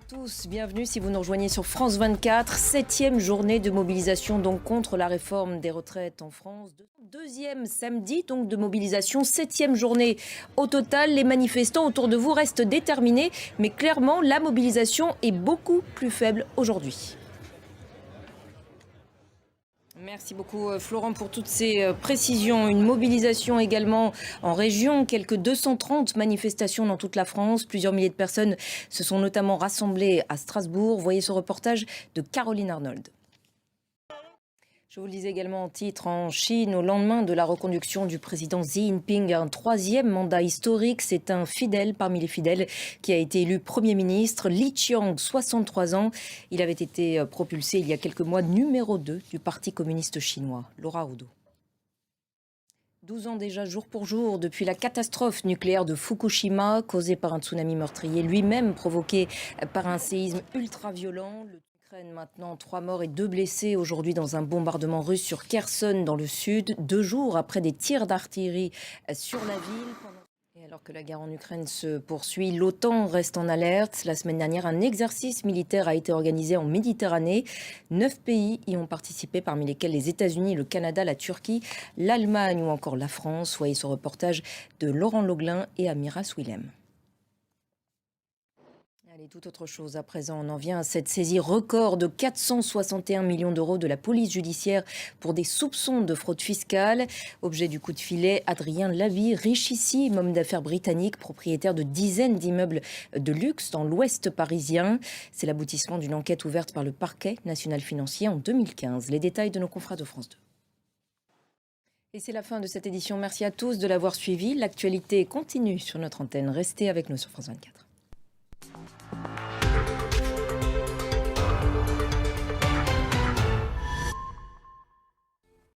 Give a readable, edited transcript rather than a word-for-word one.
Tous, bienvenue si vous nous rejoignez sur France 24, 7e journée de mobilisation donc contre la réforme des retraites en France. Deuxième samedi donc de mobilisation, 7e journée au total. Les manifestants autour de vous restent déterminés, mais clairement la mobilisation est beaucoup plus faible aujourd'hui. Merci beaucoup Florent pour toutes ces précisions. Une mobilisation également en région, quelques 230 manifestations dans toute la France. Plusieurs milliers de personnes se sont notamment rassemblées à Strasbourg. Voyez ce reportage de Caroline Arnold. Je vous le disais également en titre, en Chine, au lendemain de la reconduction du président Xi Jinping à un troisième mandat historique, c'est un fidèle parmi les fidèles qui a été élu Premier ministre, Li Qiang, 63 ans. Il avait été propulsé il y a quelques mois numéro 2 du Parti communiste chinois. Laura Oudou. 12 ans déjà, jour pour jour, depuis la catastrophe nucléaire de Fukushima, causée par un tsunami meurtrier, lui-même provoqué par un séisme ultra-violent. Maintenant, 3 morts et 2 blessés aujourd'hui dans un bombardement russe sur Kherson dans le sud, 2 jours après des tirs d'artillerie sur la ville. Et alors que la guerre en Ukraine se poursuit, l'OTAN reste en alerte. La semaine dernière, un exercice militaire a été organisé en Méditerranée. 9 pays y ont participé, parmi lesquels les États-Unis, le Canada, la Turquie, l'Allemagne ou encore la France. Voyez ce reportage de Laurent Loglin et Amira Swilem. Allez, toute autre chose à présent. On en vient à cette saisie record de 461 millions d'euros de la police judiciaire pour des soupçons de fraude fiscale. Objet du coup de filet, Adrien Lavie, richissime homme d'affaires britannique, propriétaire de dizaines d'immeubles de luxe dans l'ouest parisien. C'est l'aboutissement d'une enquête ouverte par le parquet national financier en 2015. Les détails de nos confrères de France 2. Et c'est la fin de cette édition. Merci à tous de l'avoir suivi. L'actualité continue sur notre antenne. Restez avec nous sur France 24.